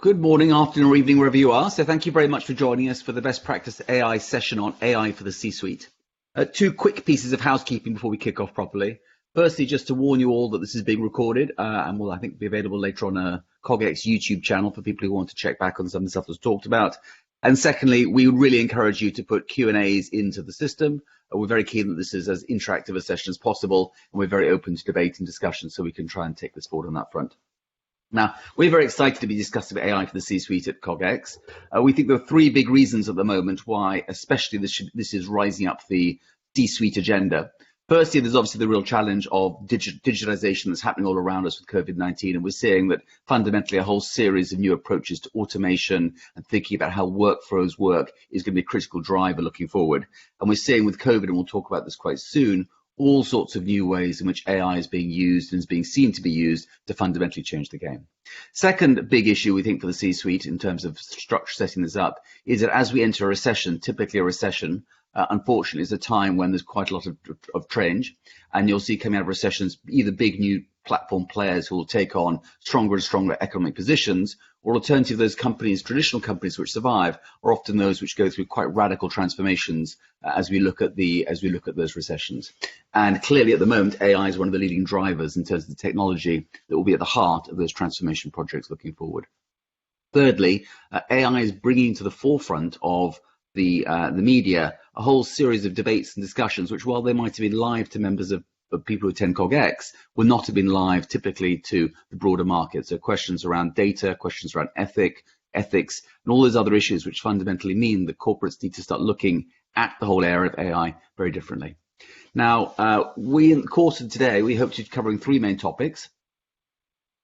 Good morning, afternoon, or evening, wherever you are. So thank you very much for joining us for the Best Practice AI session on AI for the C-suite. Two quick pieces of housekeeping before we kick off properly. Firstly, just to warn you all that this is being recorded and will, I think, be available later on a CogX YouTube channel for people who want to check back on some of the stuff that's talked about. And secondly, we really encourage you to put Q&As into the system. We're very keen that this is as interactive a session as possible, and we're very open to debate and discussion, so we can try and take this forward on that front. Now, we're very excited to be discussing AI for the C-suite at CogX. We think there are three big reasons at the moment why, especially this is rising up the C-suite agenda. Firstly, there's obviously the real challenge of digitization that's happening all around us with COVID-19, and we're seeing that fundamentally a whole series of new approaches to automation and thinking about how workflows work is going to be a critical driver looking forward. And we're seeing with COVID, and we'll talk about this quite soon, all sorts of new ways in which AI is being used and is being seen to be used to fundamentally change the game. Second big issue, we think, for the C-suite in terms of structure setting this up is that as we enter a recession, typically a recession, unfortunately, is a time when there's quite a lot of change, and you'll see coming out of recessions either big new platform players who will take on stronger and stronger economic positions, or alternatively, those companies, traditional companies which survive, are often those which go through quite radical transformations as we look at those recessions. And clearly, at the moment, AI is one of the leading drivers in terms of the technology that will be at the heart of those transformation projects looking forward. Thirdly, AI is bringing to the forefront of the media a whole series of debates and discussions, which, while they might have been live to members of people who attend CogX, will not have been live typically to the broader market. So questions around data, questions around ethics, and all those other issues which fundamentally mean that corporates need to start looking at the whole area of AI very differently. Now, in the course of today, we hope to be covering three main topics.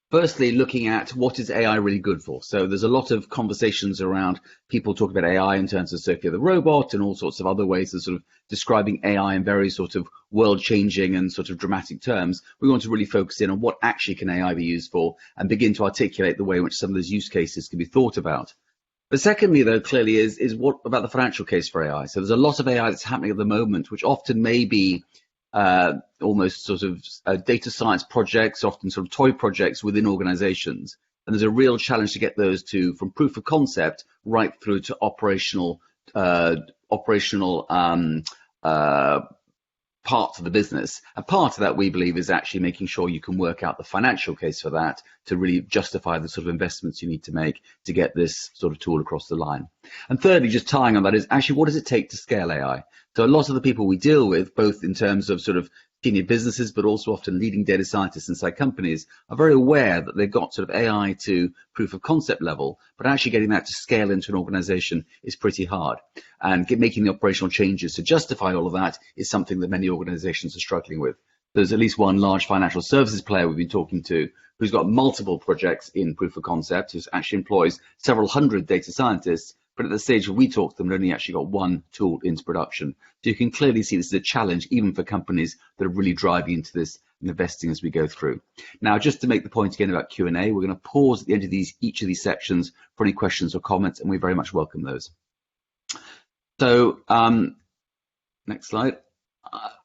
Firstly, looking at what is AI really good for. So there's a lot of conversations around people talking about AI in terms of Sophia the robot and all sorts of other ways of sort of describing AI in very sort of world-changing and sort of dramatic terms. We want to really focus in on what actually can AI be used for and begin to articulate the way in which some of those use cases can be thought about. But secondly, though, clearly is what about the financial case for AI? So there's a lot of AI that's happening at the moment, which often may be almost sort of data science projects, often sort of toy projects within organizations. And there's a real challenge to get those from proof of concept right through to operational parts of the business. And part of that, we believe, is actually making sure you can work out the financial case for that to really justify the sort of investments you need to make to get this sort of tool across the line. And thirdly, just tying on that, is actually what does it take to scale AI? So a lot of the people we deal with, both in terms of sort of senior businesses, but also often leading data scientists inside companies, are very aware that they've got sort of AI to proof of concept level, but actually getting that to scale into an organization is pretty hard. And making the operational changes to justify all of that is something that many organizations are struggling with. There's at least one large financial services player we've been talking to who's got multiple projects in proof of concept, who actually employs several hundred data scientists, but at the stage where we talk to them, they've only actually got one tool into production. So you can clearly see this is a challenge even for companies that are really driving into this and investing as we go through. Now, just to make the point again about Q&A, we're going to pause at the end of each of these sections for any questions or comments, and we very much welcome those. So, next slide.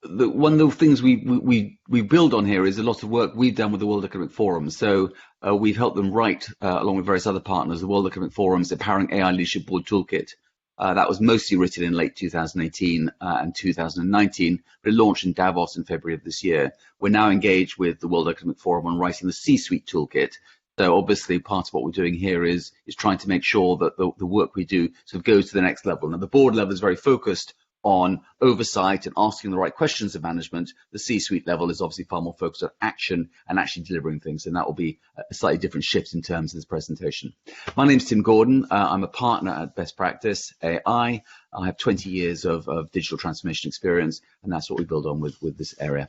One of the things we build on here is a lot of work we've done with the World Economic Forum. So we've helped them write, along with various other partners, the World Economic Forum's Empowering AI Leadership Board Toolkit. That was mostly written in late 2018 and 2019, but it launched in Davos in February of this year. We're now engaged with the World Economic Forum on writing the C-suite toolkit. So obviously part of what we're doing here is trying to make sure that the work we do sort of goes to the next level. Now, the board level is very focused on oversight and asking the right questions of management. The C-suite level is obviously far more focused on action and actually delivering things, and that will be a slightly different shift in terms of this presentation. My name's Tim Gordon. I'm a partner at Best Practice AI. I have 20 years of digital transformation experience, and that's what we build on with this area.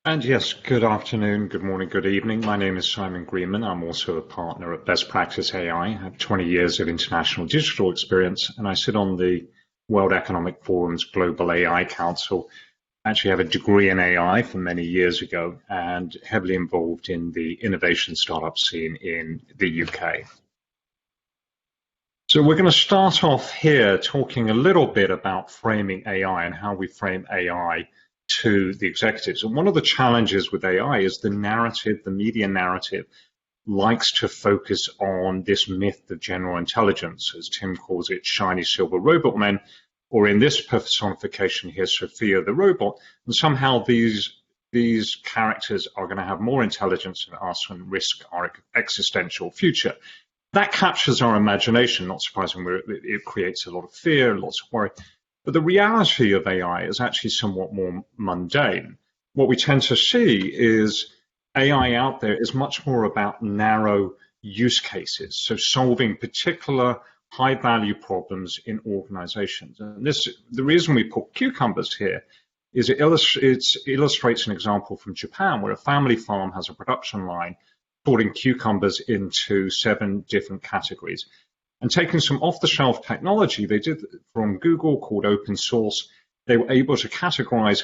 And yes, good afternoon, good morning, good evening. My name is Simon Greenman. I'm also a partner at Best Practice AI. I have 20 years of international digital experience, and I sit on the World Economic Forum's Global AI Council. I actually have a degree in AI from many years ago and heavily involved in the innovation startup scene in the UK. So we're going to start off here talking a little bit about framing AI and how we frame AI to the executives. And one of the challenges with AI is the narrative, the media narrative, likes to focus on this myth of general intelligence, as Tim calls it, shiny silver robot men, or in this personification here, Sophia the robot, and somehow these characters are going to have more intelligence than us and risk our existential future. That captures our imagination, not surprisingly. It creates a lot of fear, lots of worry. But the reality of AI is actually somewhat more mundane. What we tend to see is AI out there is much more about narrow use cases, so solving particular high-value problems in organizations. And the reason we put cucumbers here is it illustrates an example from Japan, where a family farm has a production line sorting cucumbers into 7 different categories. And taking some off-the-shelf technology they did from Google called open source, they were able to categorize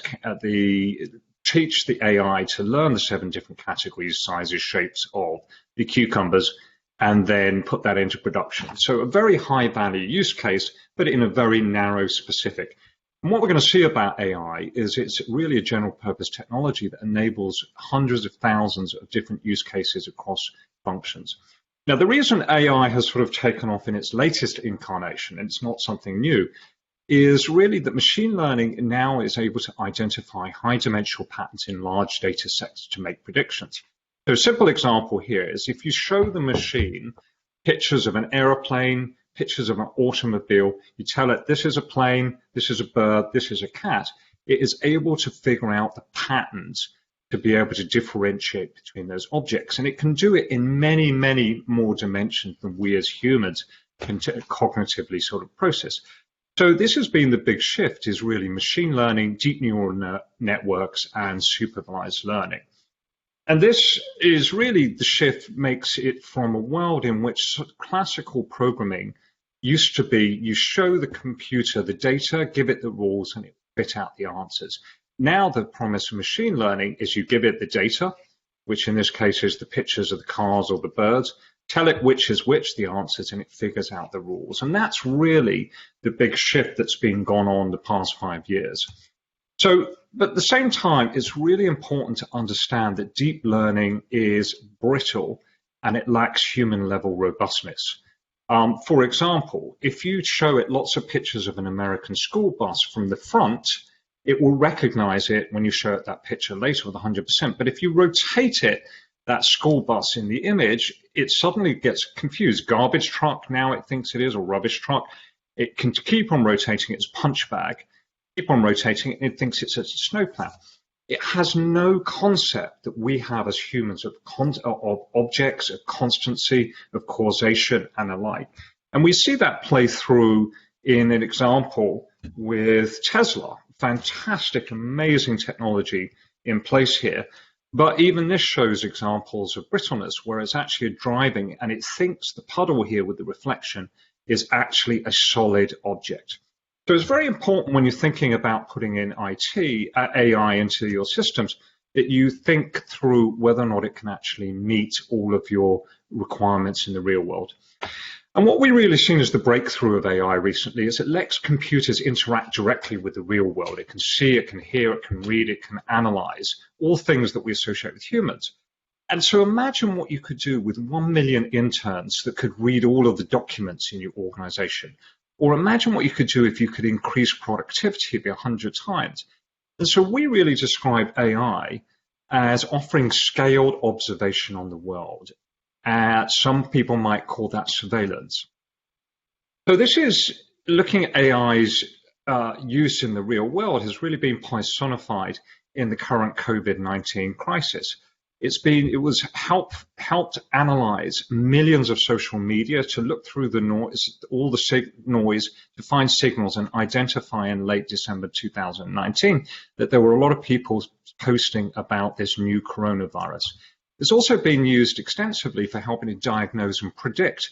teach the AI to learn the 7 different categories, sizes, shapes of the cucumbers, and then put that into production. So a very high value use case, but in a very narrow specific. And what we're going to see about AI is it's really a general purpose technology that enables hundreds of thousands of different use cases across functions. Now, the reason AI has sort of taken off in its latest incarnation, and it's not something new, is really that machine learning now is able to identify high dimensional patterns in large data sets to make predictions. So a simple example here is if you show the machine pictures of an aeroplane, pictures of an automobile, you tell it this is a plane, this is a bird, this is a cat, it is able to figure out the patterns to be able to differentiate between those objects. And it can do it in many, many more dimensions than we as humans can cognitively sort of process. So this has been the big shift, is really machine learning, deep neural networks, and supervised learning. And this is really the shift makes it from a world in which classical programming used to be you show the computer the data, give it the rules, and it spit out the answers. Now the promise of machine learning is you give it the data, which in this case is the pictures of the cars or the birds, tell it which is which, the answers, and it figures out the rules. And that's really the big shift that's been gone on the past 5 years. So, but at the same time, it's really important to understand that deep learning is brittle and it lacks human level robustness. For example, if you show it lots of pictures of an American school bus from the front, it will recognize it when you show it that picture later with 100%. But if you rotate it, that school bus in the image, it suddenly gets confused. Garbage truck now it thinks it is, or rubbish truck. It can keep on rotating its punch bag, keep on rotating it, and it thinks it's a snowplow. It has no concept that we have as humans of objects, of constancy, of causation, and the like. And we see that play through in an example with Tesla. Fantastic, amazing technology in place here. But even this shows examples of brittleness, where it's actually driving and it thinks the puddle here with the reflection is actually a solid object. So it's very important when you're thinking about putting in AI into your systems, that you think through whether or not it can actually meet all of your requirements in the real world. And what we've really seen as the breakthrough of AI recently is it lets computers interact directly with the real world. It can see, it can hear, it can read, it can analyze, all things that we associate with humans. And so imagine what you could do with 1 million interns that could read all of the documents in your organization. Or imagine what you could do if you could increase productivity by 100 times. And so we really describe AI as offering scaled observation on the world. Some people might call that surveillance. So this is looking at AI's use in the real world has really been personified in the current COVID-19 crisis. It was helped analyze millions of social media to look through the noise, all the noise, to find signals and identify in late December 2019 that there were a lot of people posting about this new coronavirus. It's also been used extensively for helping to diagnose and predict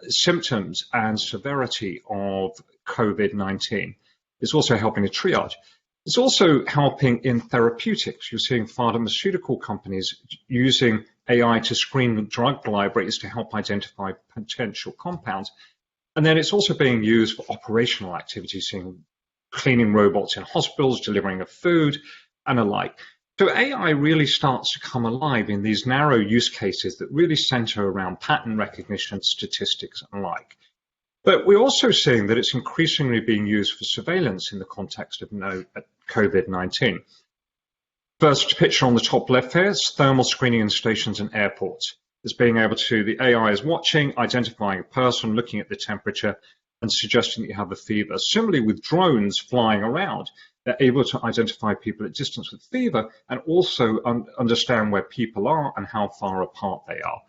symptoms and severity of COVID-19. It's also helping to triage. It's also helping in therapeutics. You're seeing pharmaceutical companies using AI to screen drug libraries to help identify potential compounds. And then it's also being used for operational activities, seeing cleaning robots in hospitals, delivering of food, and the like. So AI really starts to come alive in these narrow use cases that really center around pattern recognition, statistics, and like. But we're also seeing that it's increasingly being used for surveillance in the context of COVID-19. First picture on the top left here is thermal screening in stations and airports. It's being able to, the AI is watching, identifying a person, looking at the temperature, and suggesting that you have a fever. Similarly, with drones flying around, they're able to identify people at distance with fever and also understand where people are and how far apart they are.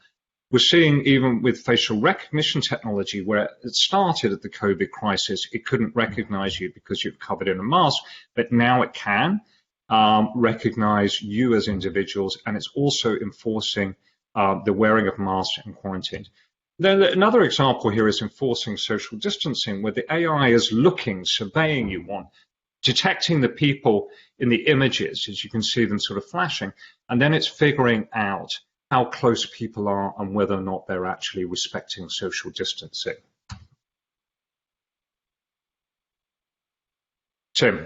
We're seeing even with facial recognition technology, where it started at the COVID crisis, it couldn't recognize you because you're covered in a mask, but now it can recognize you as individuals, and it's also enforcing the wearing of masks and quarantine. Then another example here is enforcing social distancing, where the AI is looking, surveying you, detecting the people in the images, as you can see them sort of flashing, and then it's figuring out how close people are and whether or not they're actually respecting social distancing. Tim.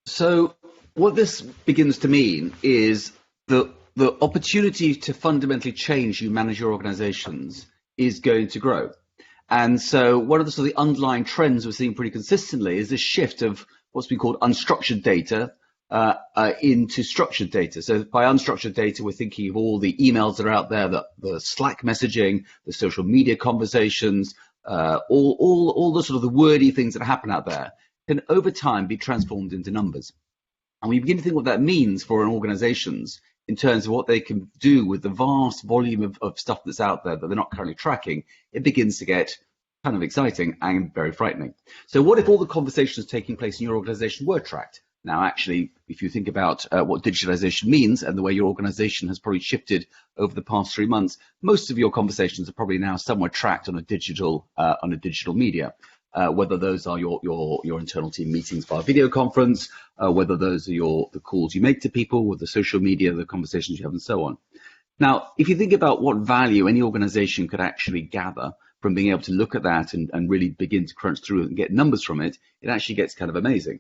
So what this begins to mean is the opportunity to fundamentally change you manage your organizations is going to grow. And so one of the sort of the underlying trends we're seeing pretty consistently is this shift of what's been called unstructured data into structured data. So by unstructured data, we're thinking of all the emails that are out there, the Slack messaging, the social media conversations, all the sort of the wordy things that happen out there can over time be transformed into numbers. And we begin to think what that means for organizations in terms of what they can do with the vast volume of stuff that's out there that they're not currently tracking. It begins to get kind of exciting and very frightening. So what if all the conversations taking place in your organization were tracked? Now, actually, if you think about what digitalization means and the way your organization has probably shifted over the past 3 months, most of your conversations are probably now somewhere tracked on a digital media. Whether those are your internal team meetings via video conference, whether those are the calls you make to people, with the social media, the conversations you have, and so on. Now, if you think about what value any organization could actually gather from being able to look at that and really begin to crunch through and get numbers from it, it actually gets kind of amazing.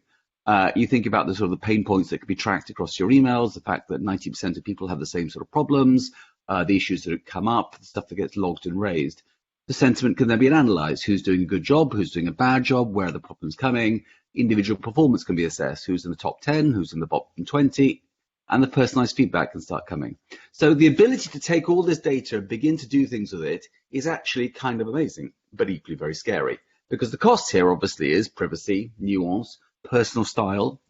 You think about the sort of the pain points that could be tracked across your emails, the fact that 90% of people have the same sort of problems, the issues that come up, the stuff that gets logged and raised. The sentiment can then be analyzed. Who's doing a good job? Who's doing a bad job? Where are the problems coming? Individual performance can be assessed. Who's in the top 10? Who's in the bottom 20? And the personalized feedback can start coming. So the ability to take all this data and begin to do things with it is actually kind of amazing, but equally very scary. Because the cost here obviously is privacy, nuance, personal style.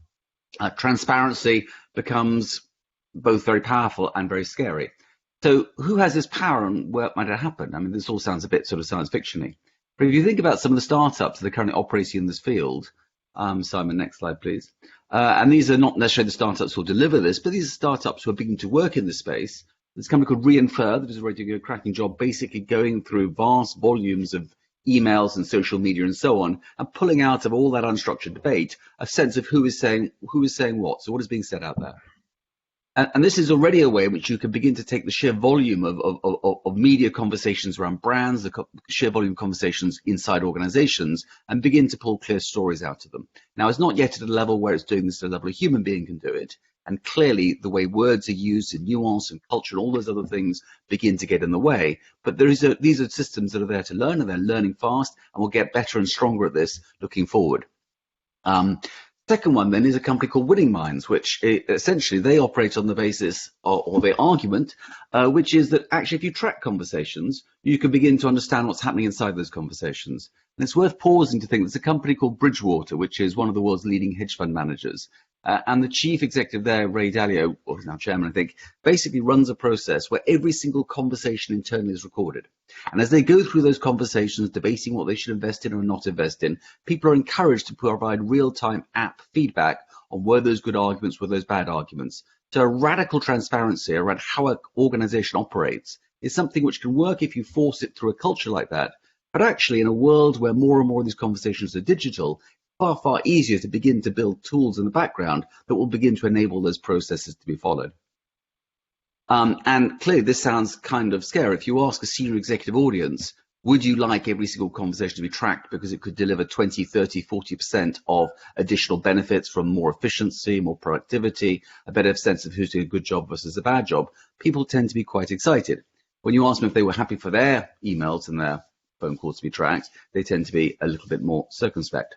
Transparency becomes both very powerful and very scary. So who has this power and where might it happen? I mean, this all sounds a bit sort of science fiction-y. But if you think about some of the startups that are currently operating in this field, Simon, next slide, please. And these are not necessarily the startups who will deliver this, but these are startups who are beginning to work in this space. There's a company called Reinfer that is already doing a cracking job, basically going through vast volumes of emails and social media and so on, and pulling out of all that unstructured debate a sense of who is saying what. So what is being said out there? And this is already a way in which you can begin to take the sheer volume of media conversations around brands, the sheer volume of conversations inside organizations, and begin to pull clear stories out of them. Now, it's not yet at a level where it's doing this at a level a human being can do it. And clearly, the way words are used in nuance and culture and all those other things begin to get in the way. But these are systems that are there to learn, and they're learning fast, and will get better and stronger at this looking forward. Second one then is a company called Winning Minds, which essentially they operate on the basis or the argument, which is that actually if you track conversations, you can begin to understand what's happening inside those conversations. And it's worth pausing to think there's a company called Bridgewater, which is one of the world's leading hedge fund managers. And the chief executive there, Ray Dalio, or who's now chairman, I think, basically runs a process where every single conversation internally is recorded. And as they go through those conversations, debating what they should invest in or not invest in, people are encouraged to provide real-time app feedback on were those good arguments, were those bad arguments. So a radical transparency around how an organization operates is something which can work if you force it through a culture like that. But actually, in a world where more and more of these conversations are digital, far easier to begin to build tools in the background that will begin to enable those processes to be followed. And clearly, this sounds kind of scary. If you ask a senior executive audience, Would you like every single conversation to be tracked because it could deliver 20, 30, 40% of additional benefits from more efficiency, more productivity, a better sense of who's doing a good job versus a bad job? People tend to be quite excited. When you ask them if they were happy for their emails and their phone calls to be tracked, they tend to be a little bit more circumspect.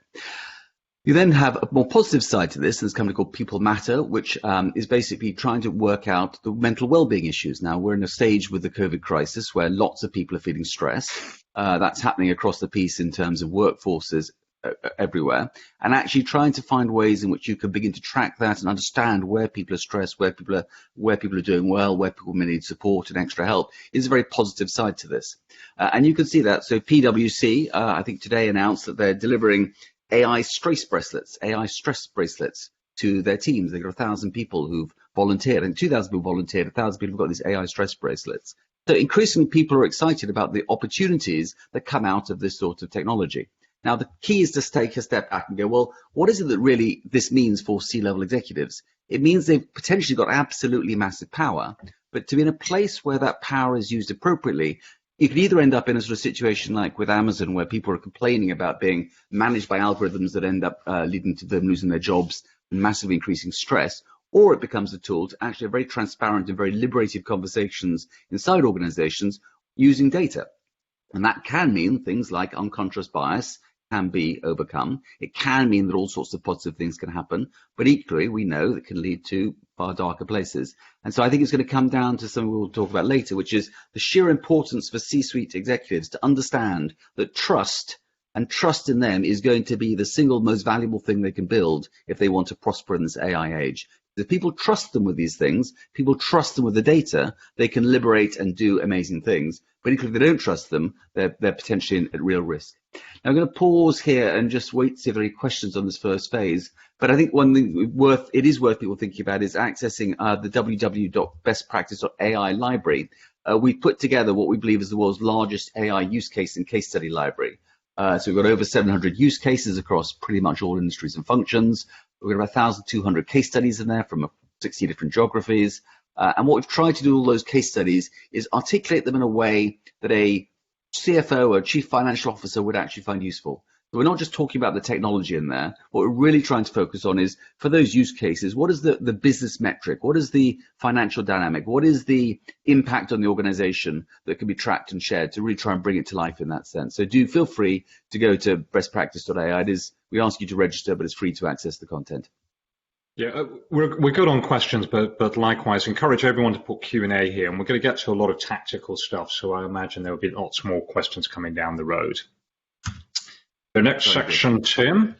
You then have a more positive side to this, and there's a company called People Matter, which is basically trying to work out the mental well-being issues. Now, we're in a stage with the COVID crisis where lots of people are feeling stressed. That's happening across the piece in terms of workforces everywhere, and actually trying to find ways in which you can begin to track that and understand where people are stressed, where people are doing well, where people may need support and extra help is a very positive side to this. And you can see that. So PwC, I think today announced that they're delivering AI stress bracelets to their teams. They've got 1,000 people who've volunteered, and 2,000 people volunteered, 1,000 people have got these AI stress bracelets. So increasingly people are excited about the opportunities that come out of this sort of technology. Now, the key is to take a step back and go, well, what is it that really this means for C-level executives? It means they've potentially got absolutely massive power, but to be in a place where that power is used appropriately, you could either end up in a sort of situation like with Amazon, where people are complaining about being managed by algorithms that end up leading to them losing their jobs and massively increasing stress, or it becomes a tool to actually have very transparent and very liberated conversations inside organizations using data. And that can mean things like unconscious bias can be overcome. It can mean that all sorts of positive things can happen, but equally we know that can lead to far darker places. And so I think it's going to come down to something we'll talk about later, which is the sheer importance for C-suite executives to understand that trust in them is going to be the single most valuable thing they can build if they want to prosper in this AI age. If people trust them with these things, people trust them with the data, they can liberate and do amazing things. But if they don't trust them, they're potentially at real risk. Now I'm going to pause here and just wait to see if there are any questions on this first phase. But I think one thing it is worth people thinking about is accessing the www.bestpractice.ai library. We put together what we believe is the world's largest AI use case and case study library. So we've got over 700 use cases across pretty much all industries and functions. We've got about 1,200 case studies in there from 60 different geographies. And what we've tried to do all those case studies is articulate them in a way that a CFO or chief financial officer would actually find useful. So we're not just talking about the technology in there. What we're really trying to focus on is, for those use cases, what is the business metric? What is the financial dynamic? What is the impact on the organization that can be tracked and shared to really try and bring it to life in that sense? So do feel free to go to bestpractice.ai. We ask you to register, but it's free to access the content. Yeah, we're good on questions, but likewise, encourage everyone to put Q&A here, and we're going to get to a lot of tactical stuff, so I imagine there will be lots more questions coming down the road. The next section, Tim.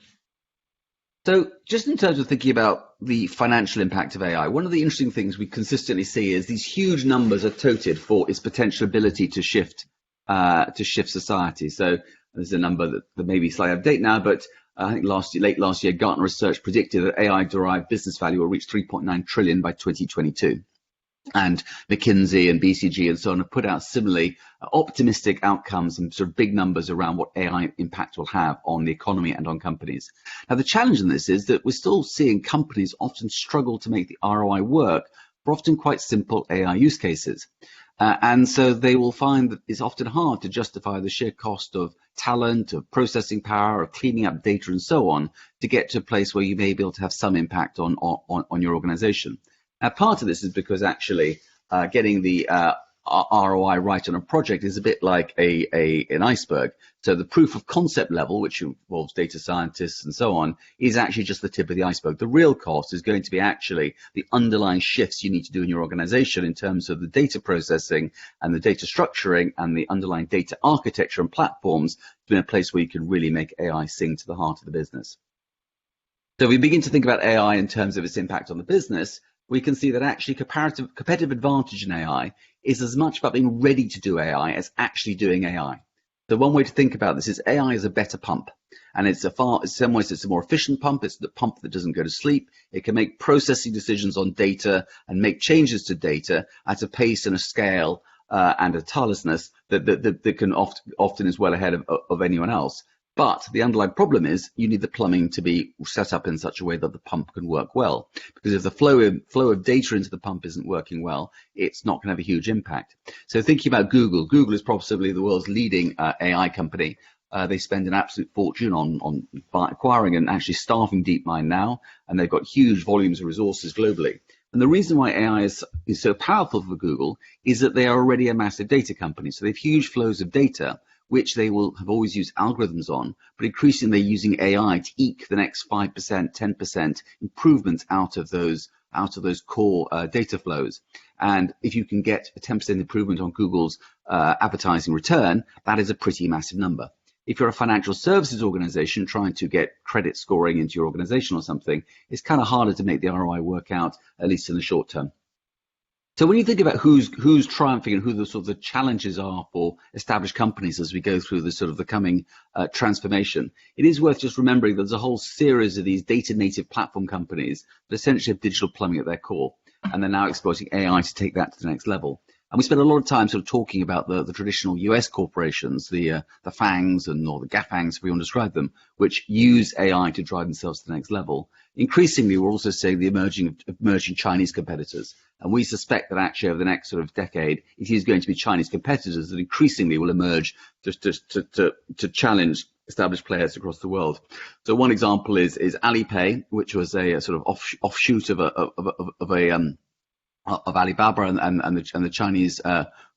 So just in terms of thinking about the financial impact of AI, one of the interesting things we consistently see is these huge numbers are touted for its potential ability to shift society. So there's a number that may be slightly out of date now, but I think late last year, Gartner Research predicted that AI-derived business value will reach 3.9 trillion by 2022. And McKinsey and BCG and so on have put out similarly optimistic outcomes and sort of big numbers around what AI impact will have on the economy and on companies. Now, the challenge in this is that we're still seeing companies often struggle to make the ROI work for often quite simple AI use cases. And so they will find that it's often hard to justify the sheer cost of talent, of processing power, of cleaning up data and so on to get to a place where you may be able to have some impact on your organization. Now, part of this is because actually getting the ROI right on a project is a bit like an iceberg. So the proof of concept level, which involves data scientists and so on, is actually just the tip of the iceberg. The real cost is going to be actually the underlying shifts you need to do in your organization in terms of the data processing and the data structuring and the underlying data architecture and platforms to be in a place where you can really make AI sing to the heart of the business. So if we begin to think about AI in terms of its impact on the business, we can see that actually competitive advantage in AI is as much about being ready to do AI as actually doing AI. So one way to think about this is AI is a better pump, and in some ways it's a more efficient pump. It's the pump that doesn't go to sleep. It can make processing decisions on data and make changes to data at a pace and a scale and a tirelessness that can often is well ahead of anyone else. But the underlying problem is you need the plumbing to be set up in such a way that the pump can work well. Because if the flow of data into the pump isn't working well, it's not going to have a huge impact. So thinking about Google, Google is possibly the world's leading AI company. They spend an absolute fortune on acquiring and actually staffing DeepMind now, and they've got huge volumes of resources globally. And the reason why AI is so powerful for Google is that they are already a massive data company. So they have huge flows of data, which they will have always used algorithms on, but increasingly they're using AI to eke the next 5%, 10% improvements out of those core data flows. And if you can get a 10% improvement on Google's advertising return, that is a pretty massive number. If you're a financial services organization trying to get credit scoring into your organization or something, it's kind of harder to make the ROI work out, at least in the short term. So when you think about who's triumphing and who the sort of the challenges are for established companies as we go through the sort of the coming transformation, it is worth just remembering there's a whole series of these data native platform companies that essentially have digital plumbing at their core, and they're now exploiting AI to take that to the next level. And we spend a lot of time sort of talking about the traditional US corporations, the FANGs or the GAFANGs, if we want to describe them, which use AI to drive themselves to the next level. Increasingly, we're also seeing the emerging Chinese competitors. And we suspect that actually over the next sort of decade, it is going to be Chinese competitors that increasingly will emerge just to challenge established players across the world. So one example is Alipay, which was a sort of offshoot of Alibaba and the Chinese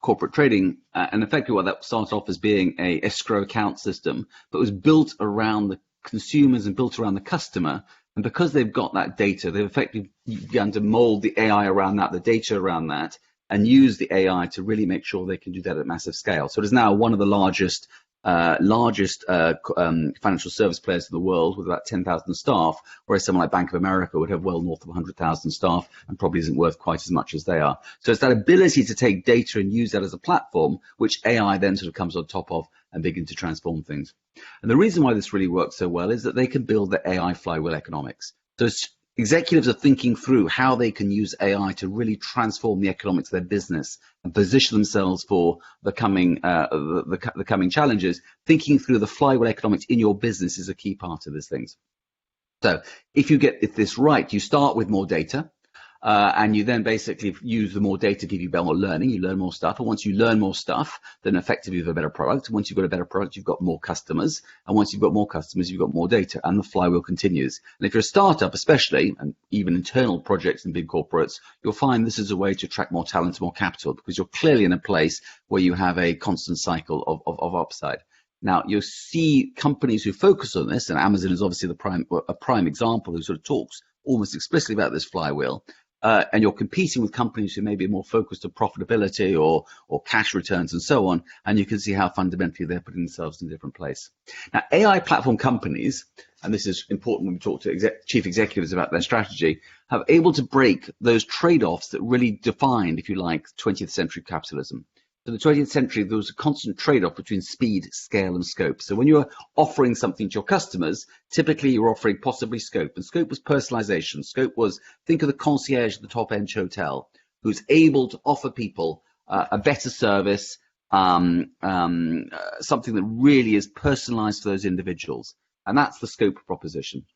corporate trading, and effectively what that started off as being a escrow account system, but was built around the consumers and built around the customer. And because they've got that data, they've effectively begun to mold the AI around that, the data around that, and use the AI to really make sure they can do that at massive scale. So it is now one of the largest financial service players in the world with about 10,000 staff, whereas someone like Bank of America would have well north of 100,000 staff and probably isn't worth quite as much as they are. So it's that ability to take data and use that as a platform, which AI then sort of comes on top of and begin to transform things. And the reason why this really works so well is that they can build the AI flywheel economics. So executives are thinking through how they can use AI to really transform the economics of their business and position themselves for the coming challenges. Thinking through the flywheel economics in your business is a key part of these things. So if this right, you start with more data. And you then basically use the more data to give you more learning. You learn more stuff. And once you learn more stuff, then effectively you have a better product. Once you've got a better product, you've got more customers. And once you've got more customers, you've got more data. And the flywheel continues. And if you're a startup, especially, and even internal projects in big corporates, you'll find this is a way to attract more talent, more capital, because you're clearly in a place where you have a constant cycle of upside. Now, you'll see companies who focus on this, and Amazon is obviously a prime example who sort of talks almost explicitly about this flywheel. And you're competing with companies who may be more focused on profitability or cash returns and so on, and you can see how fundamentally they're putting themselves in a different place. Now, AI platform companies, and this is important when we talk to chief executives about their strategy, have able to break those trade-offs that really defined, if you like, 20th century capitalism. So in the 20th century, there was a constant trade-off between speed, scale, and scope. So when you're offering something to your customers, typically you're offering possibly scope. And scope was personalization. Scope was, think of the concierge at the top-end hotel who's able to offer people a better service, something that really is personalized for those individuals. And that's the scope proposition.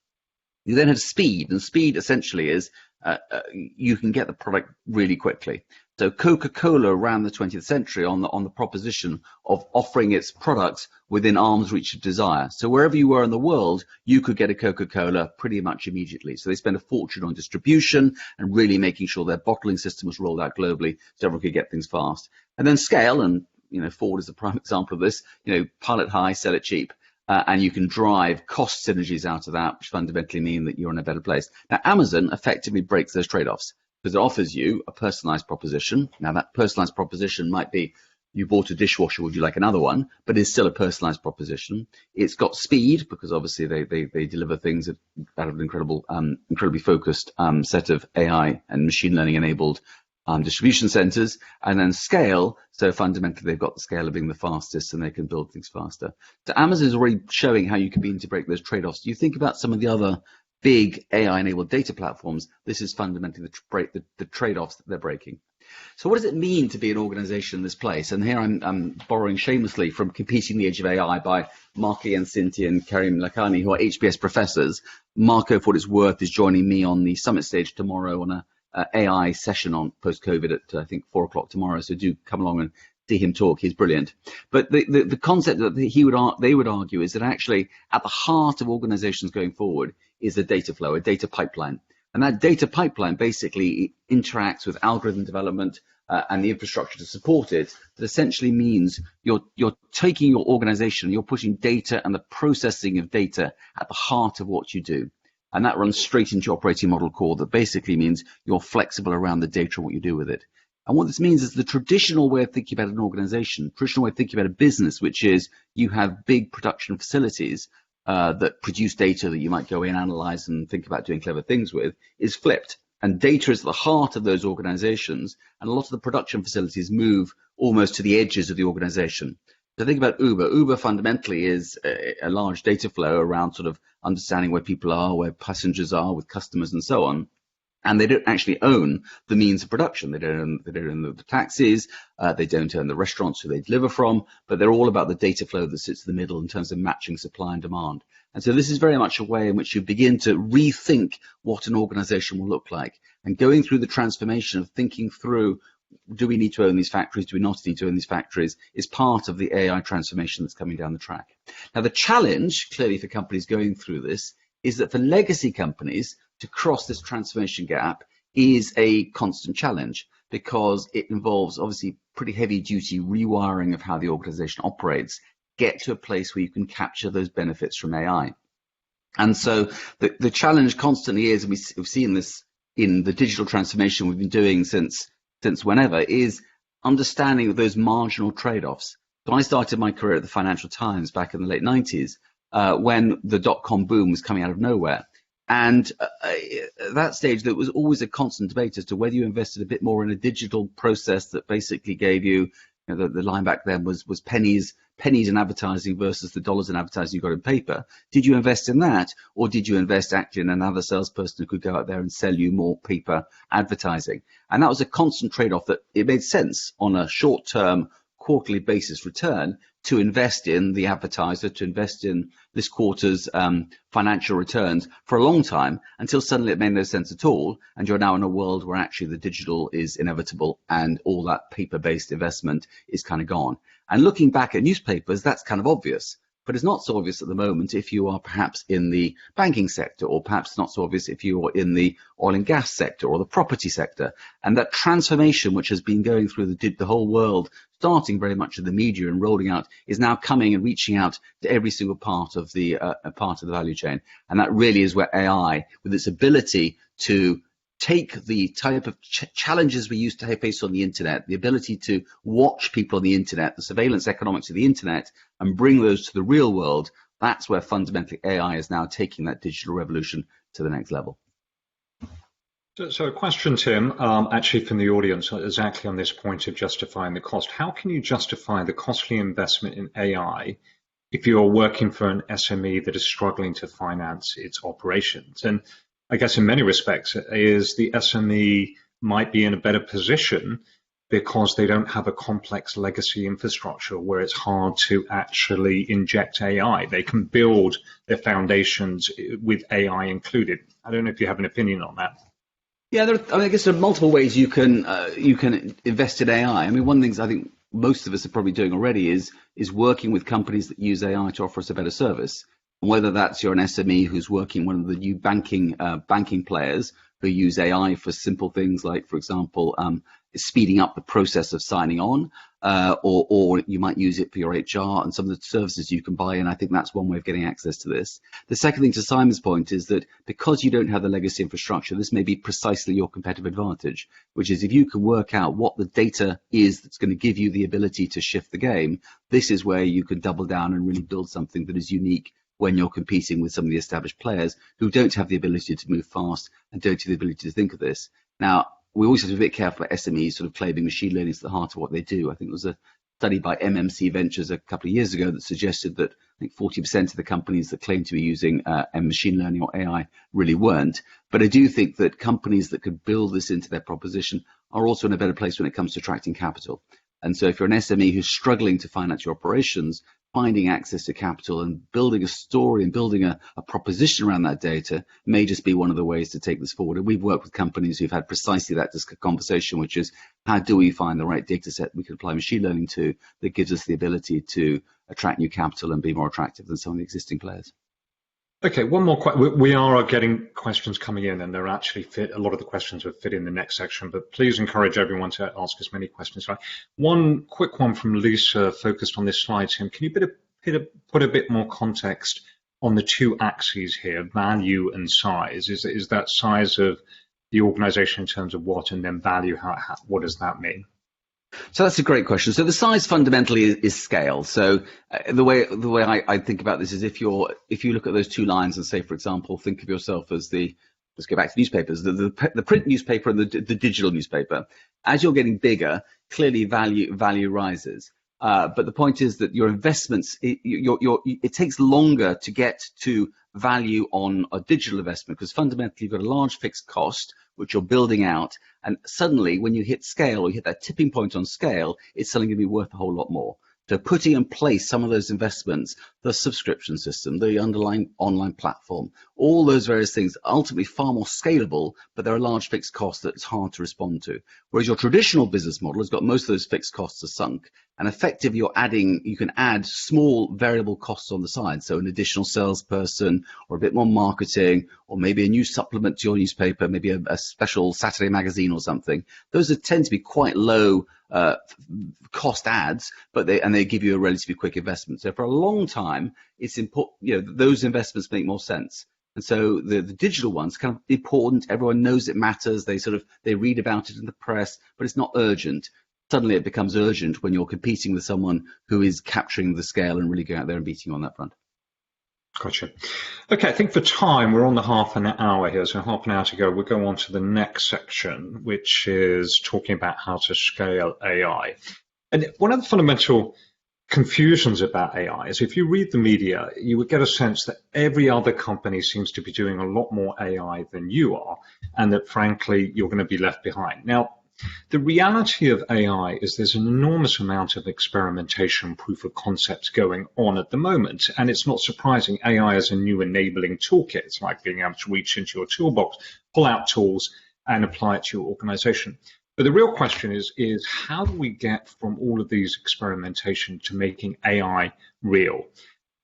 You then have speed, and speed essentially is you can get the product really quickly. So Coca-Cola around the 20th century on the proposition of offering its products within arm's reach of desire. So wherever you were in the world, you could get a Coca-Cola pretty much immediately. So they spent a fortune on distribution and really making sure their bottling system was rolled out globally so everyone could get things fast. And then scale, and Ford is a prime example of this, pilot high, sell it cheap. And you can drive cost synergies out of that, which fundamentally mean that you're in a better place. Now, Amazon effectively breaks those trade-offs because it offers you a personalized proposition. Now, that personalized proposition might be you bought a dishwasher, would you like another one? But it's still a personalized proposition. It's got speed because obviously they deliver things out of an incredibly focused set of AI and machine learning enabled distribution centers, and then scale. So fundamentally, they've got the scale of being the fastest and they can build things faster. So Amazon is already showing how you can begin to break those trade-offs. You think about some of the other big AI-enabled data platforms, this is fundamentally the trade-offs that they're breaking. So what does it mean to be an organization in this place? And here I'm borrowing shamelessly from Competing the Age of AI by Marco Yancinti and Karim Lakhani, who are HBS professors. Marco, for what it's worth, is joining me on the summit stage tomorrow on a AI session on post-COVID at, I think, 4 o'clock tomorrow. So do come along and see him talk. He's brilliant. But the concept that they would argue is that actually at the heart of organizations going forward is a data flow, a data pipeline. And that data pipeline basically interacts with algorithm development and the infrastructure to support it. That essentially means you're taking your organization, you're putting data and the processing of data at the heart of what you do. And that runs straight into your operating model core. That basically means you're flexible around the data and what you do with it. And what this means is the traditional way of thinking about an organization, traditional way of thinking about a business, which is you have big production facilities that produce data that you might go in, analyze, and think about doing clever things with, is flipped. And data is at the heart of those organizations, and a lot of the production facilities move almost to the edges of the organization. So think about Uber. Uber fundamentally is a large data flow around sort of understanding where people are, where passengers are with customers and so on. And they don't actually own the means of production. They don't own the taxis, they don't own the restaurants who they deliver from, but they're all about the data flow that sits in the middle in terms of matching supply and demand. And so this is very much a way in which you begin to rethink what an organization will look like. And going through the transformation of thinking through, do we need to own these factories, do we not need to own these factories, is part of the AI transformation that's coming down the track. Now the challenge, clearly for companies going through this, is that for legacy companies, to cross this transformation gap is a constant challenge because it involves obviously pretty heavy duty rewiring of how the organization operates, get to a place where you can capture those benefits from AI. And so the challenge constantly is, and we've seen this in the digital transformation we've been doing since whenever, is understanding those marginal trade-offs. So I started my career at the Financial Times back in the late 90s when the dot-com boom was coming out of nowhere. And at that stage, there was always a constant debate as to whether you invested a bit more in a digital process that basically gave you, the line back then was pennies in advertising versus the dollars in advertising you got in paper. Did you invest in that, or did you invest actually in another salesperson who could go out there and sell you more paper advertising? And that was a constant trade-off that it made sense on a short-term, quarterly basis return to invest in the advertiser, to invest in this quarter's financial returns for a long time, until suddenly it made no sense at all. And you're now in a world where actually the digital is inevitable and all that paper-based investment is kind of gone. And looking back at newspapers, that's kind of obvious. But it's not so obvious at the moment if you are perhaps in the banking sector, or perhaps not so obvious if you are in the oil and gas sector or the property sector. And that transformation, which has been going through the whole world, starting very much in the media and rolling out, is now coming and reaching out to every single part of the value chain. And that really is where AI, with its ability to take the type of challenges we used to face on the internet, the ability to watch people on the internet, the surveillance economics of the internet, and bring those to the real world, that's where fundamentally AI is now taking that digital revolution to the next level. So a question, Tim, actually from the audience, exactly on this point of justifying the cost. How can you justify the costly investment in AI if you're working for an SME that is struggling to finance its operations? And I guess in many respects is the SME might be in a better position because they don't have a complex legacy infrastructure where it's hard to actually inject AI. They can build their foundations with AI included. I don't know if you have an opinion on that. Yeah, I guess there are multiple ways you can invest in AI. I mean, one of the things I think most of us are probably doing already is working with companies that use AI to offer us a better service. Whether that's you're an SME who's working one of the new banking players who use AI for simple things like, for example, speeding up the process of signing on, or you might use it for your HR and some of the services you can buy, and I think that's one way of getting access to this. The second thing, to Simon's point, is that because you don't have the legacy infrastructure, this may be precisely your competitive advantage, which is if you can work out what the data is that's going to give you the ability to shift the game, this is where you can double down and really build something that is unique when you're competing with some of the established players who don't have the ability to move fast and don't have the ability to think of this. Now, we always have to be a bit careful about SMEs sort of claiming machine learning is the heart of what they do. I think there was a study by MMC Ventures a couple of years ago that suggested that I think 40% of the companies that claim to be using machine learning or AI really weren't. But I do think that companies that could build this into their proposition are also in a better place when it comes to attracting capital. And so if you're an SME who's struggling to finance your operations, finding access to capital and building a story and building a proposition around that data may just be one of the ways to take this forward. And we've worked with companies who've had precisely that conversation, which is how do we find the right data set we can apply machine learning to that gives us the ability to attract new capital and be more attractive than some of the existing players. Okay, one more question. We are getting questions coming in, and they're actually fit. A lot of the questions will fit in the next section, but please encourage everyone to ask as many questions as you like. One quick one from Lisa focused on this slide, Tim. Can you put a bit more context on the two axes here, value and size? Is that size of the organization in terms of what, and then value, what does that mean? So that's a great question. So the size fundamentally is scale. So the way I think about this is if you look at those two lines and say, for example, think of yourself as let's go back to newspapers, the print newspaper and the digital newspaper. As you're getting bigger, clearly value rises. But the point is that your investments, it takes longer to get to value on a digital investment because fundamentally you've got a large fixed cost which you're building out, and suddenly when you hit scale or you hit that tipping point on scale, it's suddenly going to be worth a whole lot more. So putting in place some of those investments, the subscription system, the underlying online platform, all those various things are ultimately far more scalable, but there are large fixed costs that it's hard to respond to. Whereas your traditional business model has got most of those fixed costs are sunk, and effectively you can add small variable costs on the side. So an additional salesperson or a bit more marketing or maybe a new supplement to your newspaper, maybe a special Saturday magazine or something. Those tend to be quite low cost ads, but they give you a relatively quick investment. So for a long time, it's important, those investments make more sense. And so the digital ones kind of important. Everyone knows it matters. They read about it in the press, but it's not urgent. Suddenly it becomes urgent when you're competing with someone who is capturing the scale and really going out there and beating you on that front. Gotcha. Okay, I think for time, we're on the half an hour here, so half an hour to go. We'll go on to the next section, which is talking about how to scale AI. And one of the fundamental confusions about AI is if you read the media, you would get a sense that every other company seems to be doing a lot more AI than you are, and that frankly, you're going to be left behind. Now, the reality of AI is there's an enormous amount of experimentation, proof of concepts going on at the moment. And it's not surprising. AI is a new enabling toolkit. It's like being able to reach into your toolbox, pull out tools, and apply it to your organization. But the real question is how do we get from all of these experimentation to making AI real?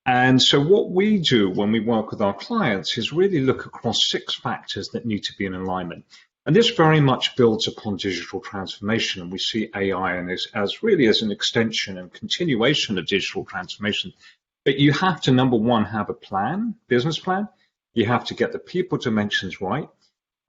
And so what we do when we work with our clients is really look across 6 factors that need to be in alignment. And this very much builds upon digital transformation, and we see AI in this as really as an extension and continuation of digital transformation. But you have to, number one, have a plan, business plan. You have to get the people dimensions right.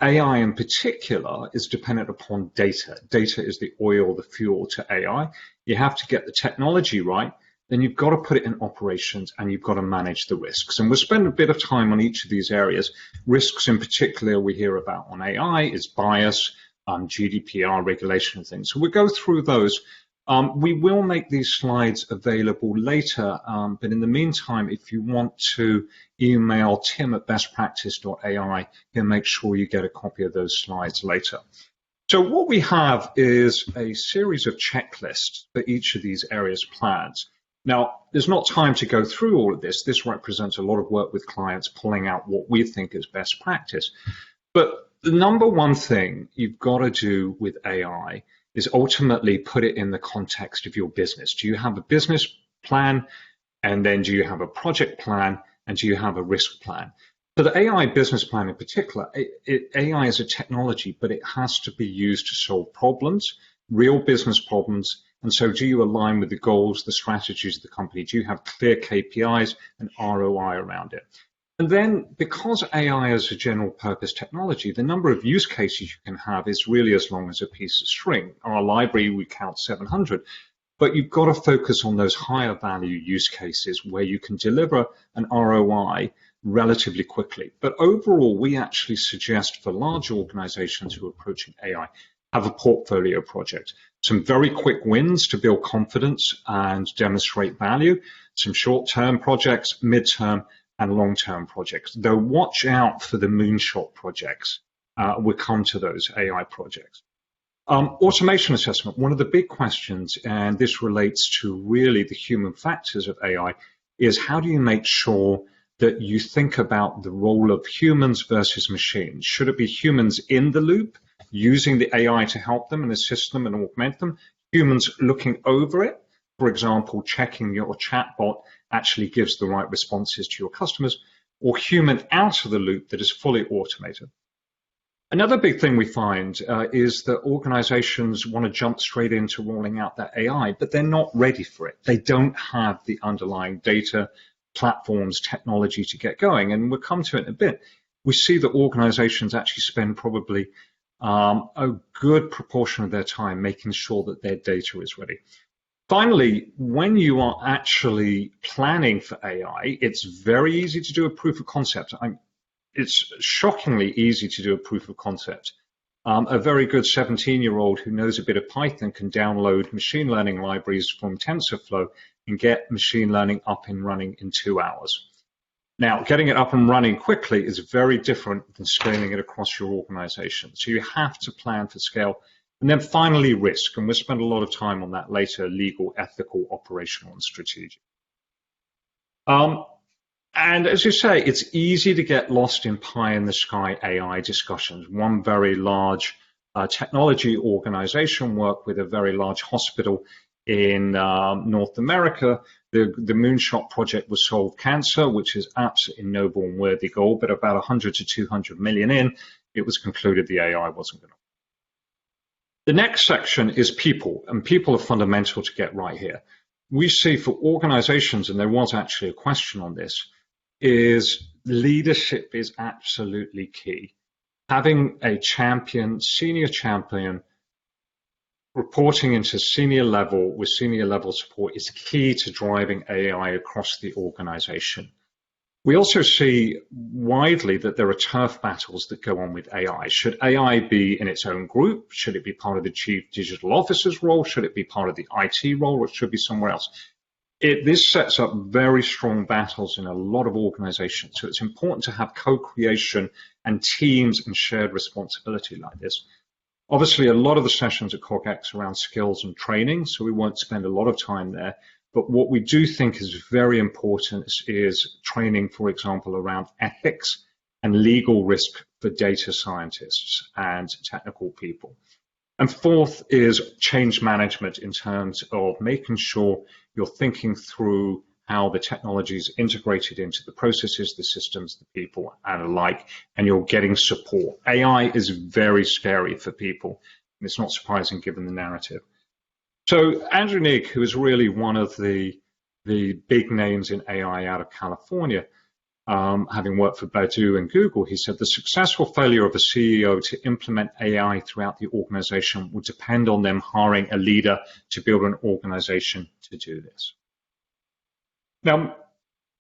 AI in particular is dependent upon data. Data is the oil, the fuel to AI. You have to get the technology right. Then you've got to put it in operations and you've got to manage the risks. And we'll spend a bit of time on each of these areas. Risks in particular we hear about on AI is bias, GDPR regulation and things. So we'll go through those. We will make these slides available later, but in the meantime, if you want to email tim@bestpractice.ai, he'll make sure you get a copy of those slides later. So what we have is a series of checklists for each of these areas plans. Now, there's not time to go through all of this. This represents a lot of work with clients pulling out what we think is best practice. But the number one thing you've got to do with AI is ultimately put it in the context of your business. Do you have a business plan? And then do you have a project plan? And do you have a risk plan? For the AI business plan in particular, AI is a technology, but it has to be used to solve problems, real business problems. And so do you align with the goals, the strategies of the company? Do you have clear KPIs and ROI around it? And then because AI is a general purpose technology, the number of use cases you can have is really as long as a piece of string. Our library, we count 700, but you've got to focus on those higher value use cases where you can deliver an ROI relatively quickly. But overall, we actually suggest for large organizations who are approaching AI, have a portfolio project. Some very quick wins to build confidence and demonstrate value, some short-term projects, mid-term, and long-term projects. Though watch out for the moonshot projects. We'll come to those AI projects. Automation assessment, one of the big questions, and this relates to really the human factors of AI, is how do you make sure that you think about the role of humans versus machines? Should it be humans in the loop, using the AI to help them and assist them and augment them? Humans looking over it, for example, checking your chatbot actually gives the right responses to your customers, or human out of the loop that is fully automated. Another big thing we find is that organizations want to jump straight into rolling out that AI, but they're not ready for it. They don't have the underlying data, platforms, technology to get going. And we'll come to it in a bit. We see that organizations actually spend probably a good proportion of their time making sure that their data is ready. Finally, when you are actually planning for AI, it's very easy to do a proof of concept. It's shockingly easy to do a proof of concept. A very good 17-year-old who knows a bit of Python can download machine learning libraries from TensorFlow and get machine learning up and running in 2 hours. Now, getting it up and running quickly is very different than scaling it across your organization. So you have to plan for scale. And then finally, risk. And we'll spend a lot of time on that later: legal, ethical, operational, and strategic. And as you say, it's easy to get lost in pie-in-the-sky AI discussions. One very large technology organization worked with a very large hospital in North America. The Moonshot project was solve cancer, which is absolutely noble and worthy goal, but about 100 to 200 million in, it was concluded the AI wasn't going to. The next section is people, and people are fundamental to get right here. We see for organizations, and there was actually a question on this, is leadership is absolutely key. Having a champion, senior champion, reporting into senior level with senior level support is key to driving AI across the organization. We also see widely that there are turf battles that go on with AI. Should AI be in its own group? Should it be part of the chief digital officer's role? Should it be part of the IT role, or should it be somewhere else? This sets up very strong battles in a lot of organizations. So it's important to have co-creation and teams and shared responsibility like this. Obviously, a lot of the sessions at CogX are around skills and training, so we won't spend a lot of time there. But what we do think is very important is training, for example, around ethics and legal risk for data scientists and technical people. And fourth is change management in terms of making sure you're thinking through how the technology is integrated into the processes, the systems, the people, and alike, and you're getting support. AI is very scary for people, and it's not surprising given the narrative. So Andrew Ng, who is really one of the big names in AI out of California, having worked for Baidu and Google, he said the successful failure of a CEO to implement AI throughout the organization will depend on them hiring a leader to build an organization to do this. Now,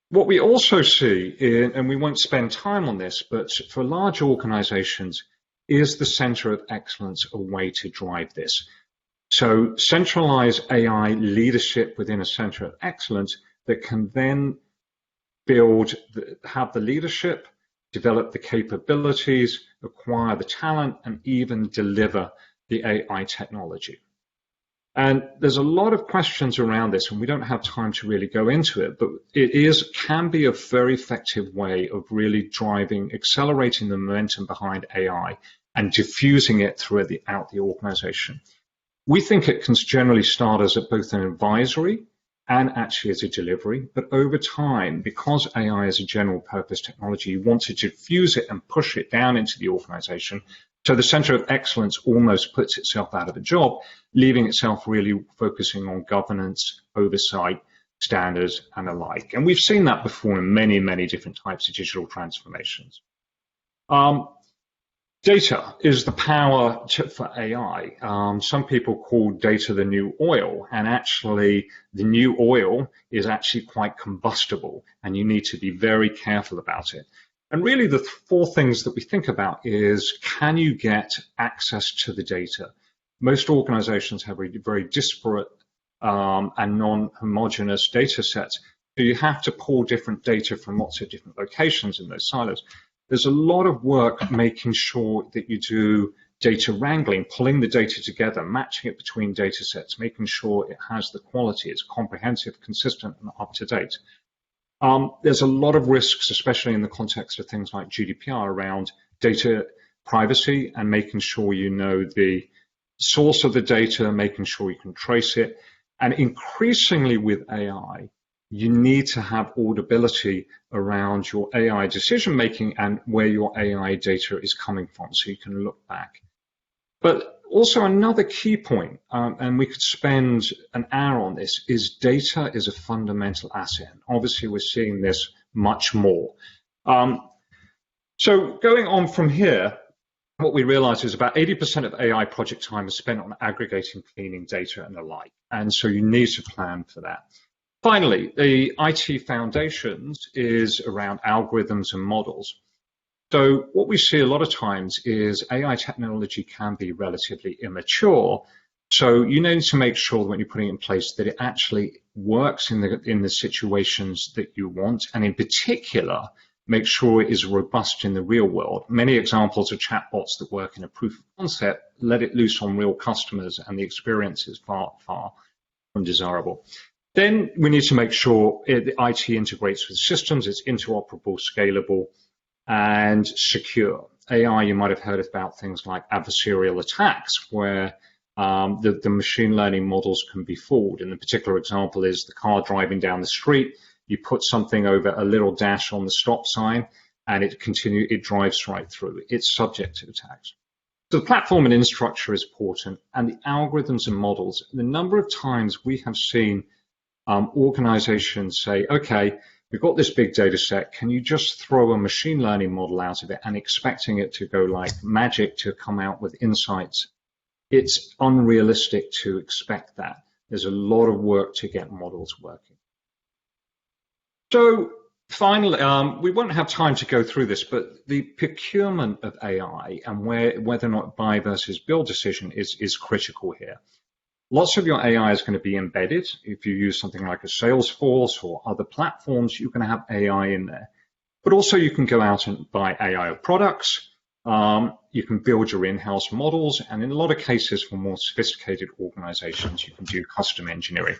what we also see, and we won't spend time on this, but for large organizations, is the center of excellence a way to drive this? So centralize AI leadership within a center of excellence that can then have the leadership, develop the capabilities, acquire the talent, and even deliver the AI technology. And there's a lot of questions around this, and we don't have time to really go into it, but it can be a very effective way of really driving, accelerating the momentum behind AI and diffusing it throughout the organization. We think it can generally start as both an advisory and actually as a delivery, but over time, because AI is a general purpose technology, you want to diffuse it and push it down into the organization. So the center of excellence almost puts itself out of a job, leaving itself really focusing on governance, oversight, standards, and alike. And we've seen that before in many, many different types of digital transformations. Data is the power for AI. Some people call data the new oil, and actually the new oil is actually quite combustible, and you need to be very careful about it. And really the four things that we think about is, can you get access to the data? Most organizations have a very disparate and non-homogeneous data sets, so you have to pull different data from lots of different locations in those silos. There's a lot of work making sure that you do data wrangling, pulling the data together, matching it between data sets, making sure it has the quality, it's comprehensive, consistent, and up to date. There's a lot of risks, especially in the context of things like GDPR, around data privacy and making sure you know the source of the data, making sure you can trace it. And increasingly with AI, you need to have auditability around your AI decision making and where your AI data is coming from, so you can look back. But also another key point, and we could spend an hour on this, is data is a fundamental asset. Obviously, we're seeing this much more. So going on from here, what we realize is about 80% of AI project time is spent on aggregating, cleaning data and the like. And so you need to plan for that. Finally, the IT foundations is around algorithms and models. So what we see a lot of times is AI technology can be relatively immature. So you need to make sure that when you're putting it in place that it actually works in the situations that you want, and in particular, make sure it is robust in the real world. Many examples of chatbots that work in a proof of concept, let it loose on real customers, and the experience is far, far from desirable. Then we need to make sure the IT integrates with systems, it's interoperable, scalable, and secure. AI, you might have heard about things like adversarial attacks, where the machine learning models can be fooled. And the particular example is the car driving down the street. You put something over a little dash on the stop sign, and it drives right through. It's subject to attacks. So the platform and infrastructure is important, and the algorithms and models. The number of times we have seen organizations say, okay, we've got this big data set, can you just throw a machine learning model out of it, and expecting it to go like magic to come out with insights. It's unrealistic to expect that. There's a lot of work to get models working. So finally, we won't have time to go through this, but the procurement of AI and whether or not buy versus build decision is critical here. Lots of your AI is going to be embedded. If you use something like a Salesforce or other platforms, you're going to have AI in there. But also you can go out and buy AI products. You can build your in-house models. And in a lot of cases, for more sophisticated organizations, you can do custom engineering.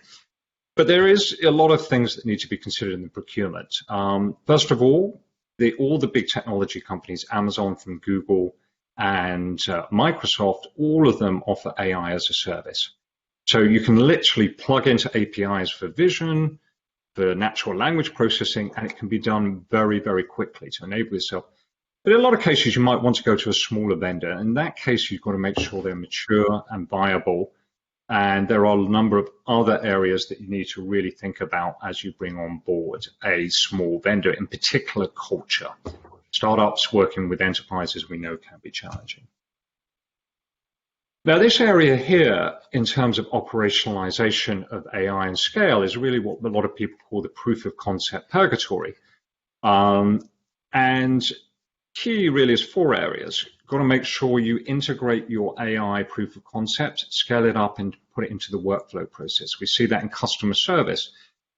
But there is a lot of things that need to be considered in the procurement. First of all the big technology companies, Amazon, from Google, and Microsoft, all of them offer AI as a service. So you can literally plug into APIs for vision, for natural language processing, and it can be done very, very quickly to enable yourself. But in a lot of cases, you might want to go to a smaller vendor. In that case, you've got to make sure they're mature and viable. And there are a number of other areas that you need to really think about as you bring on board a small vendor, in particular culture. Startups working with enterprises we know can be challenging. Now, this area here, in terms of operationalization of AI and scale, is really what a lot of people call the proof of concept purgatory. And key really is 4 areas. You've got to make sure you integrate your AI proof of concept, scale it up, and put it into the workflow process. We see that in customer service.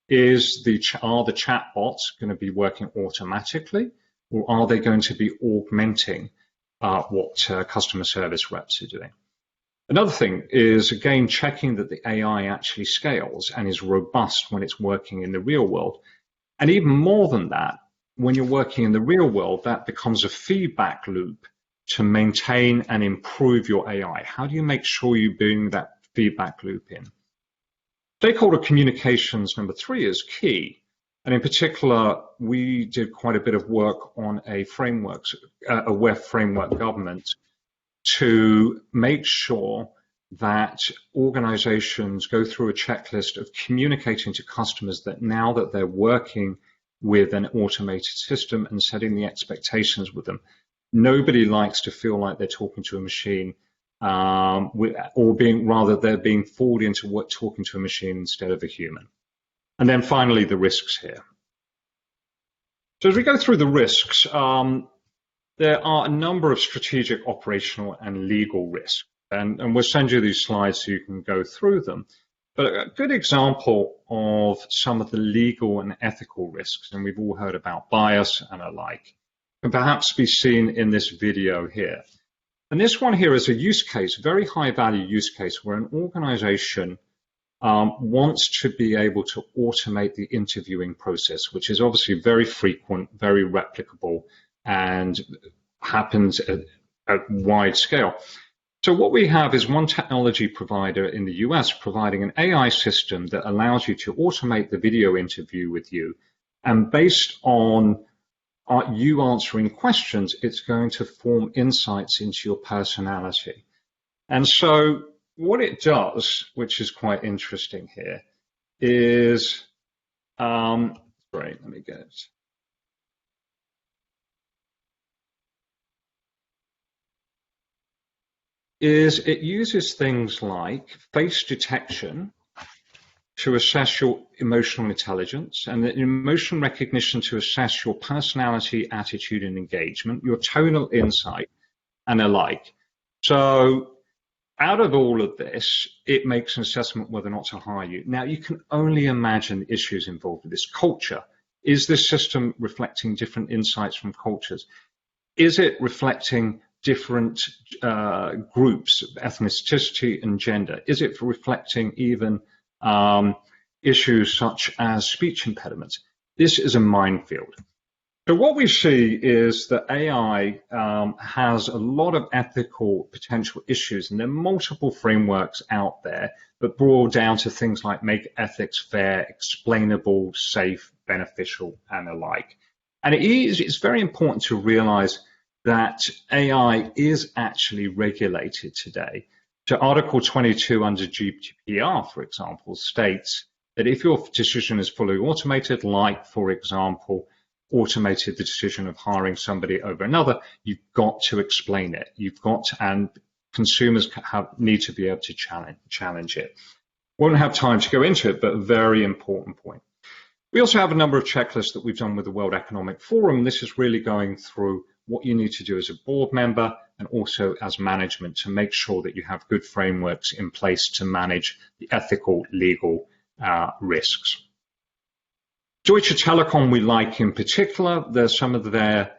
Are the chatbots going to be working automatically, or are they going to be augmenting what customer service reps are doing? Another thing is, again, checking that the AI actually scales and is robust when it's working in the real world. And even more than that, when you're working in the real world, that becomes a feedback loop to maintain and improve your AI. How do you make sure you bring that feedback loop in? Stakeholder communications, number 3, is key. And in particular, we did quite a bit of work on a web framework government to make sure that organizations go through a checklist of communicating to customers that now that they're working with an automated system and setting the expectations with them, nobody likes to feel like they're talking to a machine, they're being fooled into talking to a machine instead of a human. And then finally, the risks here. So as we go through the risks, there are a number of strategic, operational, and legal risks. And we'll send you these slides so you can go through them. But a good example of some of the legal and ethical risks, and we've all heard about bias and alike, can perhaps be seen in this video here. And this one here is a use case, very high value use case, where an organization wants to be able to automate the interviewing process, which is obviously very frequent, very replicable, and happens at wide scale. So what we have is one technology provider in the US providing an AI system that allows you to automate the video interview with you. And based on you answering questions, it's going to form insights into your personality. And so what it does, which is quite interesting here, is, let me get it. Is it uses things like face detection to assess your emotional intelligence, and the emotion recognition to assess your personality, attitude, and engagement, your tonal insight, and alike. So out of all of this, it makes an assessment whether or not to hire you. Now, you can only imagine the issues involved with this. Culture. Is this system reflecting different insights from cultures? Is it reflecting different groups, ethnicity and gender? Is it reflecting even issues such as speech impediments? This is a minefield. So what we see is that AI has a lot of ethical potential issues, and there are multiple frameworks out there that boil down to things like make ethics fair, explainable, safe, beneficial, and alike. And it's very important to realize that AI is actually regulated today. So Article 22 under GDPR, for example, states that if your decision is fully automated, like, for example, automated the decision of hiring somebody over another, you've got to explain it. You've got to, and consumers need to be able to challenge it. Won't have time to go into it, but a very important point. We also have a number of checklists that we've done with the World Economic Forum. This is really going through what you need to do as a board member and also as management to make sure that you have good frameworks in place to manage the ethical, legal risks. Deutsche Telekom we like in particular. There's some of their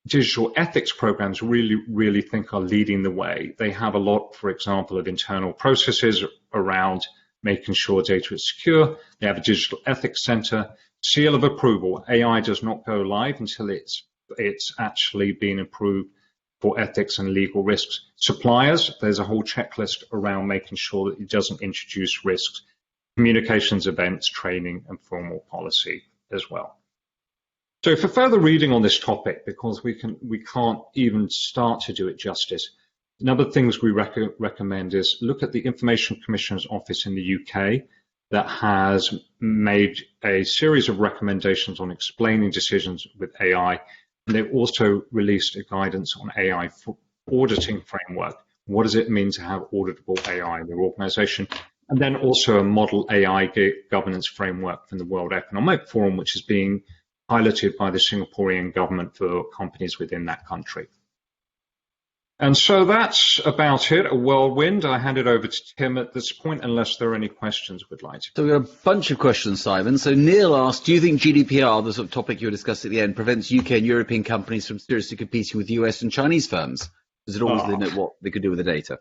digital ethics programs really think are leading the way. They have a lot, for example, of internal processes around making sure data is secure. They have a digital ethics center, seal of approval. AI does not go live until it's actually been approved for ethics and legal risks. Suppliers, there's a whole checklist around making sure that it doesn't introduce risks. Communications events, training, and formal policy as well. So for further reading on this topic, because we can't even start to do it justice, a number of things we recommend is look at the Information Commissioner's Office in the UK that has made a series of recommendations on explaining decisions with AI. And they've also released a guidance on AI auditing framework. What does it mean to have auditable AI in your organization? And then also a model AI governance framework from the World Economic Forum, which is being piloted by the Singaporean government for companies within that country. And so that's about it, a whirlwind. I hand it over to Tim at this point, unless there are any questions we'd like to. So we've got a bunch of questions, Simon. So Neil asked, do you think GDPR, the sort of topic you were discussing at the end, prevents UK and European companies from seriously competing with US and Chinese firms? Does it always limit what they could do with the data?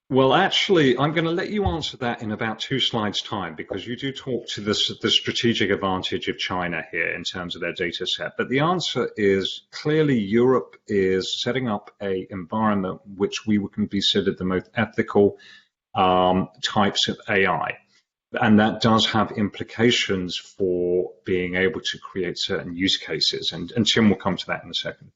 Well, actually, I'm going to let you answer that in about 2 slides' time, because you do talk to the strategic advantage of China here in terms of their data set. But the answer is clearly Europe is setting up an environment which we would consider the most ethical types of AI. And that does have implications for being able to create certain use cases. And Tim will come to that in a second.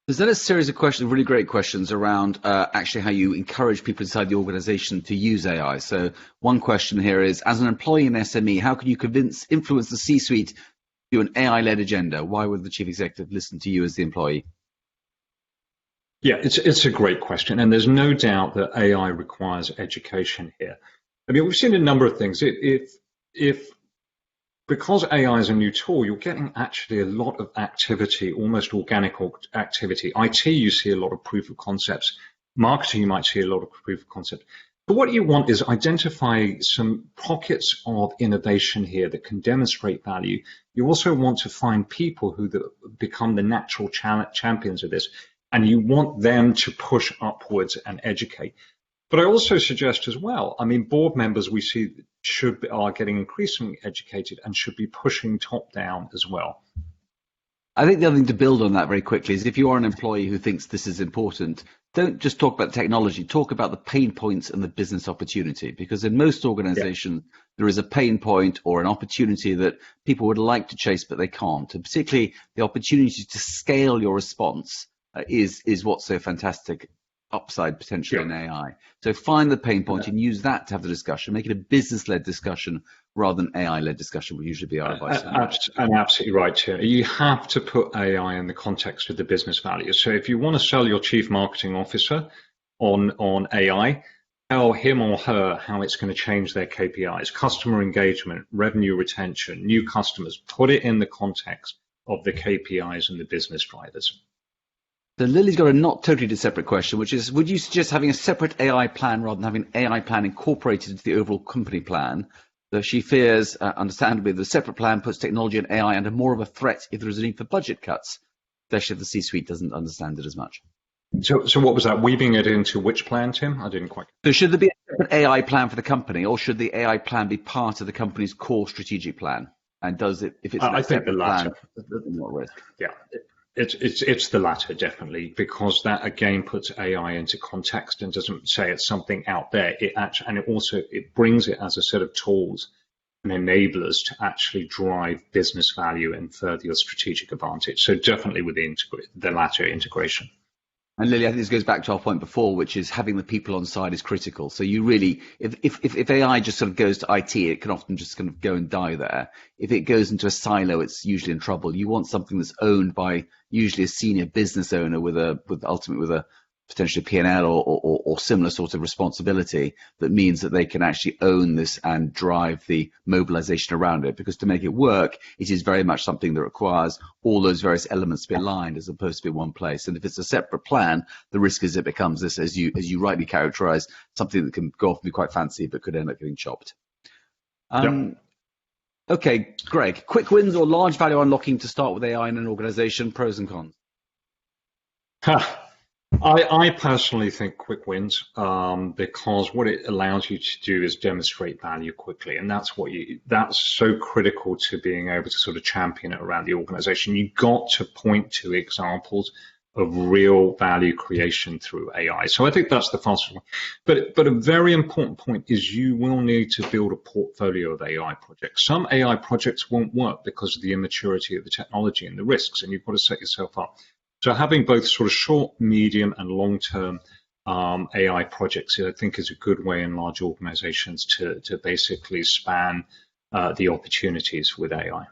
There's then a series of questions, really great questions around actually how you encourage people inside the organization to use AI. So one question here is, as an employee in SME, how can you influence the C-suite to do an AI-led agenda? Why would the chief executive listen to you as the employee? Yeah, it's a great question. And there's no doubt that AI requires education here. I mean, we've seen a number of things. Because AI is a new tool, you're getting actually a lot of activity, almost organic activity. IT, you see a lot of proof of concepts. Marketing, you might see a lot of proof of concept. But what you want is identify some pockets of innovation here that can demonstrate value. You also want to find people who become the natural champions of this. and you want them to push upwards and educate. But I also suggest as well, I mean, board members we see are getting increasingly educated and should be pushing top down as well. I think the other thing to build on that very quickly is if you are an employee who thinks this is important, don't just talk about technology, talk about the pain points and the business opportunity, because in most organizations, there is a pain point or an opportunity that people would like to chase, but they can't. And particularly the opportunity to scale your response is what's so fantastic upside potentially in AI. So find the pain point and use that to have the discussion, make it a business-led discussion rather than AI-led discussion would usually be our advice. And absolutely right here. You have to put AI in the context of the business value. So if you want to sell your chief marketing officer on AI, tell him or her how it's going to change their KPIs, customer engagement, revenue retention, new customers. Put it in the context of the KPIs and the business drivers. So Lily's got a not totally separate question, which is, would you suggest having a separate AI plan rather than having an AI plan incorporated into the overall company plan? So she fears, understandably, the separate plan puts technology and AI under more of a threat if there is a need for budget cuts, especially if the C-suite doesn't understand it as much. So what was that? Weaving it into which plan, Tim? I didn't quite. So should there be a separate AI plan for the company, or should the AI plan be part of the company's core strategic plan? And does it, if it's I think the latter. Plan, not risk? Yeah. It's the latter, definitely, because that again puts AI into context and doesn't say it's something out there. It brings it as a set of tools and enablers to actually drive business value and further your strategic advantage. So definitely with the latter integration. And Lily, I think this goes back to our point before, which is having the people on side is critical. So you really, if AI just sort of goes to IT, it can often just kind of go and die there. If it goes into a silo, it's usually in trouble. You want something that's owned by usually a senior business owner with a potentially P&L or similar sort of responsibility that means that they can actually own this and drive the mobilization around it. Because to make it work, it is very much something that requires all those various elements to be aligned as opposed to be in one place. And if it's a separate plan, the risk is it becomes this, as you rightly characterize, something that can go off and be quite fancy but could end up getting chopped. Okay, Greg, quick wins or large value unlocking to start with AI in an organization, pros and cons? I personally think quick wins because what it allows you to do is demonstrate value quickly, and that's so critical to being able to sort of champion it around the organization. You've got to point to examples of real value creation through AI. So I think that's the fastest one. But a very important point is you will need to build a portfolio of AI projects. Some AI projects won't work because of the immaturity of the technology and the risks, and you've got to set yourself up. So having both sort of short, medium, and long-term AI projects, I think, is a good way in large organizations to basically span the opportunities with AI.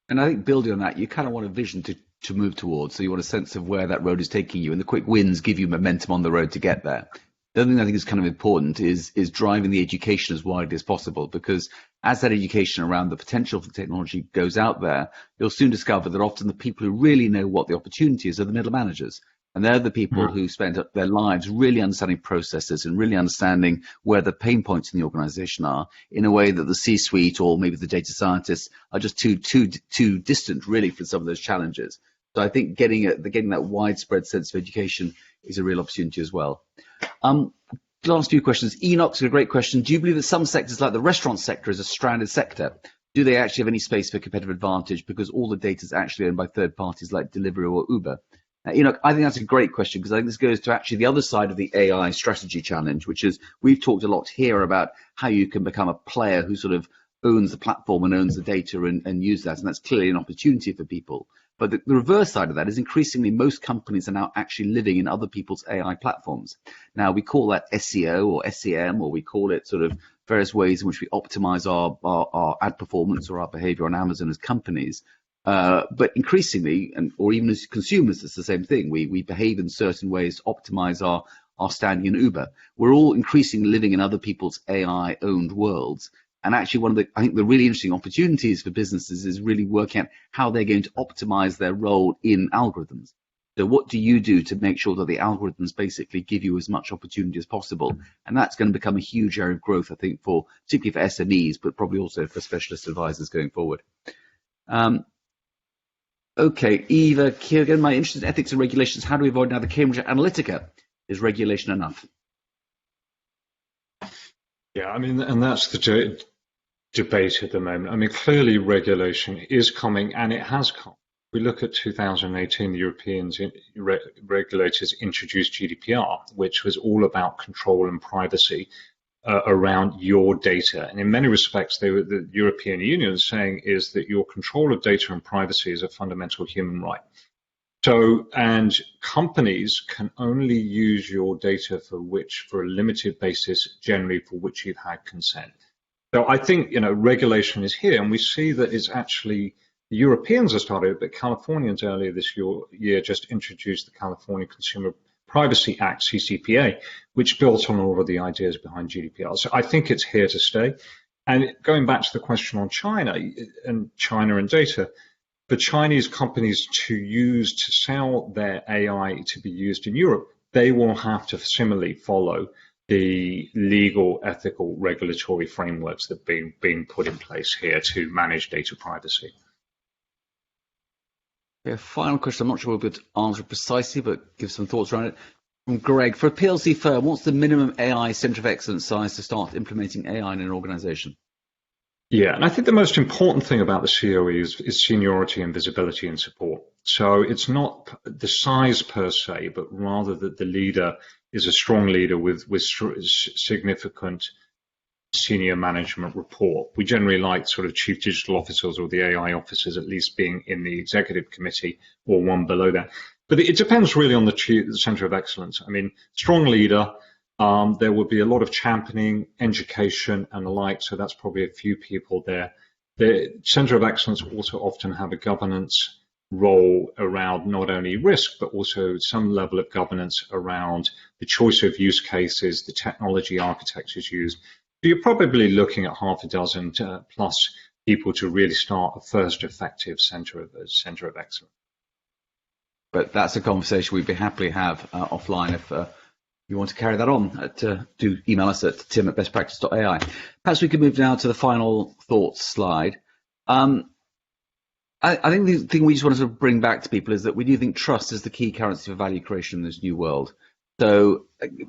And I think building on that, you kind of want a vision to move towards. So you want a sense of where that road is taking you, and the quick wins give you momentum on the road to get there. The other thing I think is kind of important is driving the education as widely as possible, because as that education around the potential for technology goes out there, you'll soon discover that often the people who really know what the opportunity is are the middle managers. And they're the people who spend their lives really understanding processes and really understanding where the pain points in the organization are in a way that the C-suite or maybe the data scientists are just too distant really for some of those challenges. So I think getting that widespread sense of education is a real opportunity as well. Last few questions. Enoch's got a great question. Do you believe that some sectors like the restaurant sector is a stranded sector? Do they actually have any space for competitive advantage because all the data is actually owned by third parties like Deliveroo or Uber? Enoch, I think that's a great question because I think this goes to actually the other side of the AI strategy challenge, which is we've talked a lot here about how you can become a player who sort of owns the platform and owns the data and use that, and that's clearly an opportunity for people. But the reverse side of that is increasingly most companies are now actually living in other people's AI platforms. Now, we call that SEO or SEM, or we call it sort of various ways in which we optimize our ad performance or our behavior on Amazon as companies. But increasingly, or even as consumers, it's the same thing. We behave in certain ways to optimize our standing in Uber. We're all increasingly living in other people's AI-owned worlds. And actually, I think the really interesting opportunities for businesses is really working out how they're going to optimize their role in algorithms. So what do you do to make sure that the algorithms basically give you as much opportunity as possible? And that's going to become a huge area of growth, I think, particularly for SMEs, but probably also for specialist advisors going forward. Okay, Eva, here again, my interest in ethics and regulations. How do we avoid now the Cambridge Analytica? Is regulation enough? Yeah, I mean, and that's the debate at the moment. I mean, clearly regulation is coming, and it has come. We look at 2018, the European regulators introduced GDPR, which was all about control and privacy around your data. And in many respects, the European Union is saying is that your control of data and privacy is a fundamental human right. So, and companies can only use your data for a limited basis, generally for which you've had consent. So I think, regulation is here, and we see that it's actually, the Europeans have started, but Californians earlier this year just introduced the California Consumer Privacy Act, CCPA, which built on all of the ideas behind GDPR. So I think it's here to stay. And going back to the question on China and data, for Chinese companies to sell their AI to be used in Europe, they will have to similarly follow the legal, ethical, regulatory frameworks that are being put in place here to manage data privacy. Okay, final question. I'm not sure we'll be able to answer it precisely, but give some thoughts around it. From Greg, for a PLC firm, what's the minimum AI center of excellence size to start implementing AI in an organization? Yeah, and I think the most important thing about the COE is seniority and visibility and support. So it's not the size per se, but rather that the leader is a strong leader with significant senior management report. We generally like sort of chief digital officers or the AI officers at least being in the executive committee or one below that. But it depends really on the center of excellence. I mean, strong leader. There will be a lot of championing, education, and the like, so that's probably a few people there. The Center of Excellence also often have a governance role around not only risk, but also some level of governance around the choice of use cases, the technology architectures used. So you're probably looking at half a dozen plus people to really start a first effective Center of Excellence. But that's a conversation we'd be happily have offline if you want to carry that on. Do email us at tim@bestpractice.ai. Perhaps we could move now to the final thoughts slide. I think the thing we just want to sort of bring back to people is that we do think trust is the key currency for value creation in this new world. So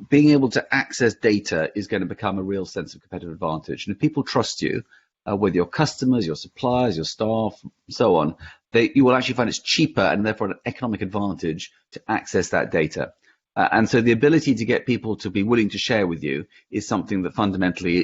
being able to access data is going to become a real sense of competitive advantage. And if people trust you, whether your customers, your suppliers, your staff, and so on, you will actually find it's cheaper and therefore an economic advantage to access that data. And so the ability to get people to be willing to share with you is something that fundamentally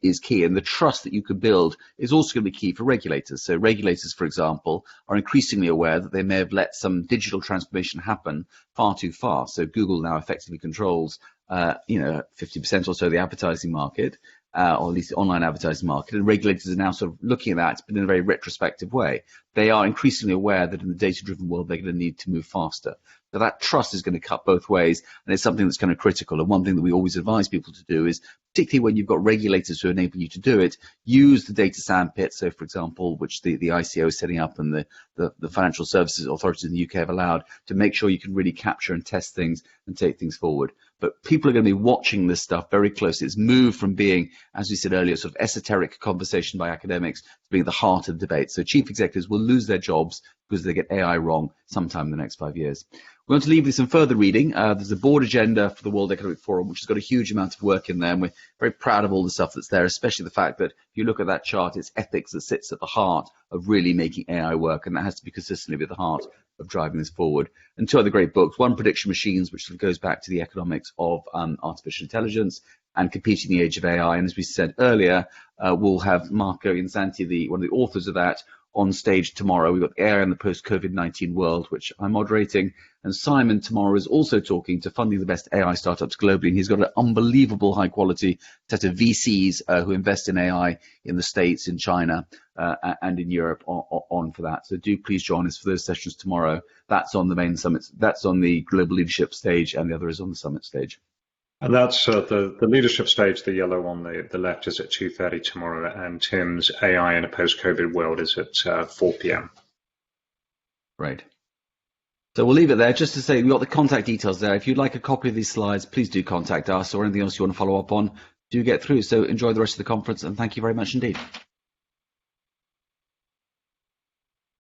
is key. And the trust that you can build is also going to be key for regulators. So regulators, for example, are increasingly aware that they may have let some digital transformation happen far too fast. So Google now effectively controls, 50% or so of the advertising market, or at least the online advertising market. And regulators are now sort of looking at that, but in a very retrospective way. They are increasingly aware that in the data-driven world, they're going to need to move faster. So that trust is going to cut both ways, and it's something that's kind of critical. And one thing that we always advise people to do is, particularly when you've got regulators who enable you to do it, use the data sandpit. So, for example, which the ICO is setting up and the financial services authorities in the UK have allowed, to make sure you can really capture and test things and take things forward. But people are going to be watching this stuff very closely. It's moved from being, as we said earlier, sort of esoteric conversation by academics to being the heart of the debate. So chief executives will lose their jobs because they get AI wrong sometime in the next 5 years. We want to leave with some further reading. There's a board agenda for the World Economic Forum, which has got a huge amount of work in there, and we're very proud of all the stuff that's there, especially the fact that if you look at that chart, it's ethics that sits at the heart of really making AI work, and that has to be consistently at the heart of driving this forward. And two other great books, one, Prediction Machines, which goes back to the economics of artificial intelligence and competing in the age of AI. And as we said earlier, we'll have Marco Inzanti, one of the authors of that, on stage tomorrow. We've got AI in the post-COVID-19 world, which I'm moderating. And Simon tomorrow is also talking to funding the best AI startups globally. And he's got an unbelievable high quality set of VCs who invest in AI in the States, in China, and in Europe on for that. So do please join us for those sessions tomorrow. That's on the main summit. That's on the global leadership stage, and the other is on the summit stage. And that's the leadership stage, the yellow on the left, is at 2:30 tomorrow, and Tim's AI in a post-COVID world is at 4 p.m. Right. So we'll leave it there. Just to say, we've got the contact details there. If you'd like a copy of these slides, please do contact us, or anything else you want to follow up on, do get through. So enjoy the rest of the conference, and thank you very much indeed.